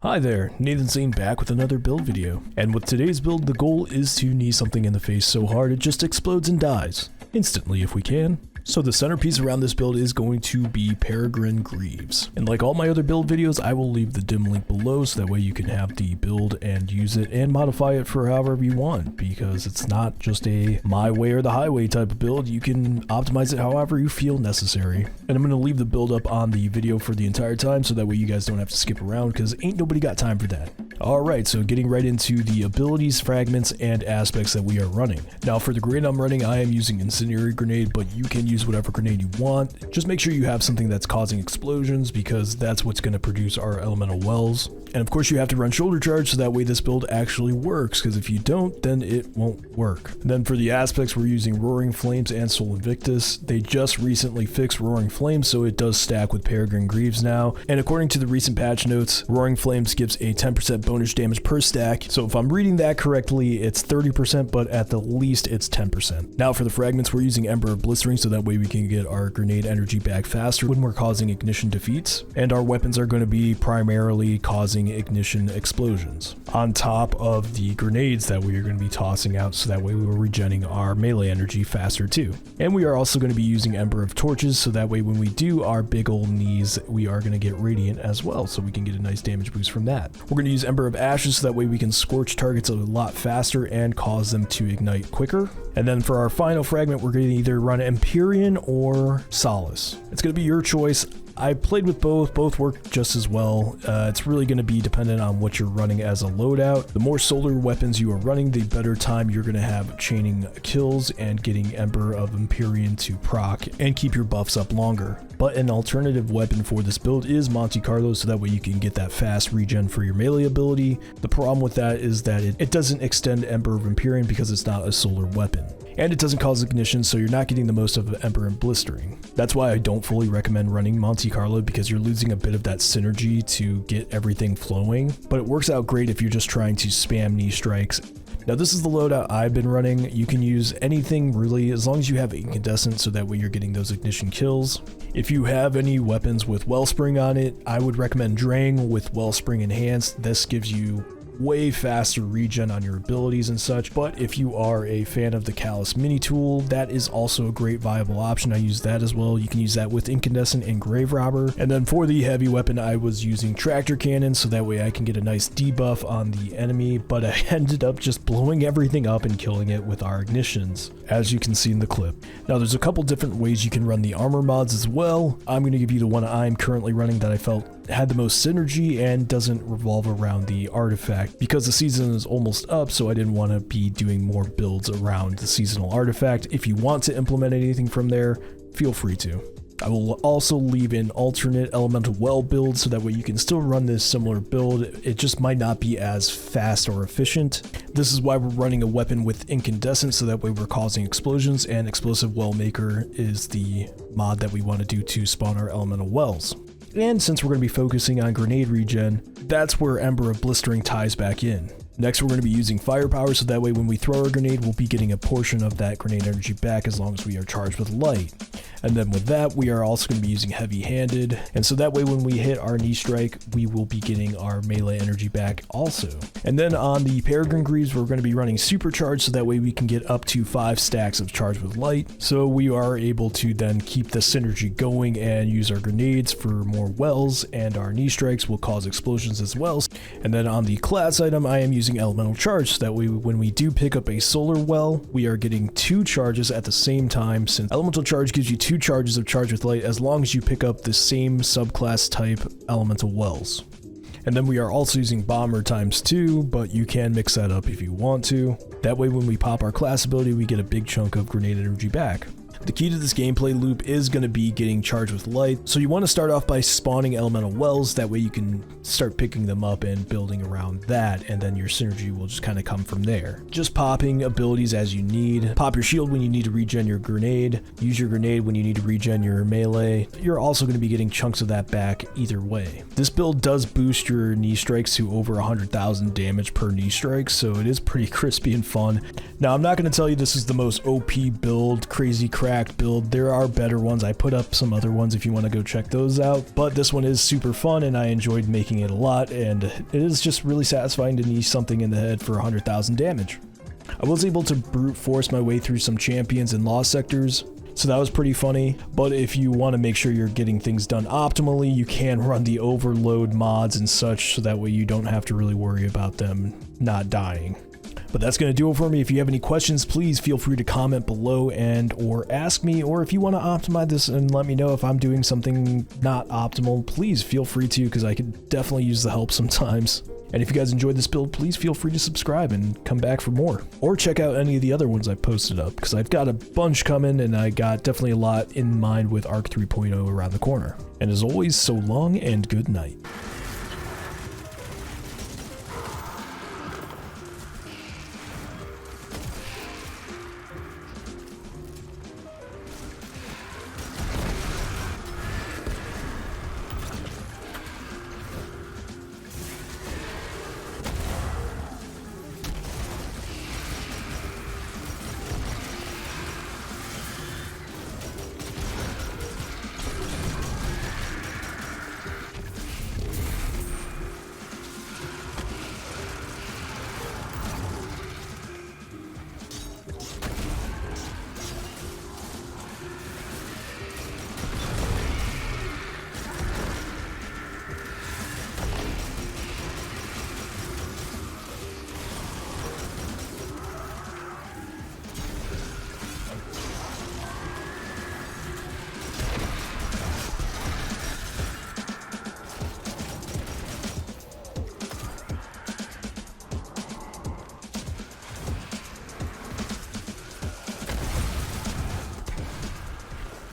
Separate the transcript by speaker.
Speaker 1: Hi there, nathINSANE back with another build video. And with today's build, the goal is to knee something in the face so hard it just explodes and dies. Instantly if we can. So the centerpiece around this build is going to be Peregrine Greaves. And like all my other build videos, I will leave the dim link below so that way you can have the build and use it and modify it for however you want, because it's not just a my way or the highway type of build. You can optimize it however you feel necessary. And I'm going to leave the build up on the video for the entire time so that way you guys don't have to skip around, because ain't nobody got time for that. Alright, so getting right into the abilities, fragments, and aspects that we are running. Now for the grenade I'm running, I am using Incendiary Grenade, but you can use whatever grenade you want. Just make sure you have something that's causing explosions, because that's what's going to produce our elemental wells. And of course you have to run shoulder charge so that way this build actually works, because if you don't, then it won't work. And then for the aspects, we're using Roaring Flames and Soul Invictus. They just recently fixed Roaring Flames, so it does stack with Peregrine Greaves now. And according to the recent patch notes, Roaring Flames gives a 10% bonus damage per stack. So if I'm reading that correctly, it's 30%, but at the least it's 10%. Now for the fragments, we're using Ember of Blistering so that way we can get our grenade energy back faster when we're causing ignition defeats. And our weapons are going to be primarily causing ignition explosions on top of the grenades that we are going to be tossing out, so that way we are regenning our melee energy faster too. And we are also going to be using Ember of Torches so that way when we do our big old knees, we are going to get radiant as well, so we can get a nice damage boost from that. We're going to use Ember of Ashes so that way we can scorch targets a lot faster and cause them to ignite quicker. And then for our final fragment, we're going to either run Empyrean or Solace. It's going to be your choice. I played with both work just as well. It's really going to be dependent on what you're running as a loadout. The more solar weapons you are running, the better time you're going to have chaining kills and getting Ember of Empyrean to proc and keep your buffs up longer. But an alternative weapon for this build is Monte Carlo, so that way you can get that fast regen for your melee ability. The problem with that is that it doesn't extend Ember of Empyrean because it's not a solar weapon. And it doesn't cause ignition, so you're not getting the most of Ember and Blistering. That's why I don't fully recommend running Monte Carlo, because you're losing a bit of that synergy to get everything flowing. But it works out great if you're just trying to spam knee strikes. Now this is the loadout I've been running. You can use anything really, as long as you have incandescent, so that way you're getting those ignition kills. If you have any weapons with Wellspring on it, I would recommend Drang with Wellspring Enhanced. This gives you way faster regen on your abilities and such. But if you are a fan of the Callus mini tool, that is also a great viable option. I use that as well. You can use that with Incandescent and Grave Robber. And then for the heavy weapon, I was using Tractor Cannon, so that way I can get a nice debuff on the enemy, but I ended up just blowing everything up and killing it with our ignitions, as you can see in the clip. Now there's a couple different ways you can run the armor mods as well. I'm going to give you the one I'm currently running that I felt had the most synergy and doesn't revolve around the artifact, because the season is almost up, so I didn't want to be doing more builds around the seasonal artifact. If you want to implement anything from there, feel free to. I will also leave an alternate elemental well build, so that way you can still run this similar build. It just might not be as fast or efficient. This is why we're running a weapon with incandescent, so that way we're causing explosions, and explosive well maker is the mod that we want to do to spawn our elemental wells. And since we're going to be focusing on grenade regen, that's where Ember of Blistering ties back in. Next, we're going to be using firepower, so that way when we throw our grenade, we'll be getting a portion of that grenade energy back as long as we are charged with light. And then with that, we are also going to be using heavy-handed, and so that way when we hit our knee strike, we will be getting our melee energy back also. And then on the Peregrine Greaves, we're going to be running supercharge, so that way we can get up to 5 stacks of charge with light, so we are able to then keep the synergy going and use our grenades for more wells, and our knee strikes will cause explosions as well. And then on the class item, I am using elemental charge, so that way when we do pick up a solar well, we are getting 2 charges at the same time, since elemental charge gives you 2 charges of charge with light as long as you pick up the same subclass type elemental wells. And then we are also using bomber ×2, but you can mix that up if you want to. That way when we pop our class ability, we get a big chunk of grenade energy back. The key to this gameplay loop is going to be getting charged with light, so you want to start off by spawning elemental wells. That way you can start picking them up and building around that, and then your synergy will just kind of come from there. Just popping abilities as you need. Pop your shield when you need to regen your grenade. Use your grenade when you need to regen your melee. You're also going to be getting chunks of that back either way. This build does boost your knee strikes to over 100,000 damage per knee strike, so it is pretty crispy and fun. Now I'm not going to tell you this is the most OP build, crazy crap cracked build. There are better ones. I put up some other ones if you want to go check those out, but this one is super fun and I enjoyed making it a lot, and it is just really satisfying to niche something in the head for 100,000 damage. I was able to brute force my way through some champions and lost sectors, so that was pretty funny, but if you want to make sure you're getting things done optimally, you can run the overload mods and such, so that way you don't have to really worry about them not dying. But that's going to do it for me. If you have any questions, please feel free to comment below and or ask me, or if you want to optimize this and let me know if I'm doing something not optimal, please feel free to, because I could definitely use the help sometimes. And if you guys enjoyed this build, please feel free to subscribe and come back for more. Or check out any of the other ones I posted up, because I've got a bunch coming and I got definitely a lot in mind with Arc 3.0 around the corner. And as always, so long and good night.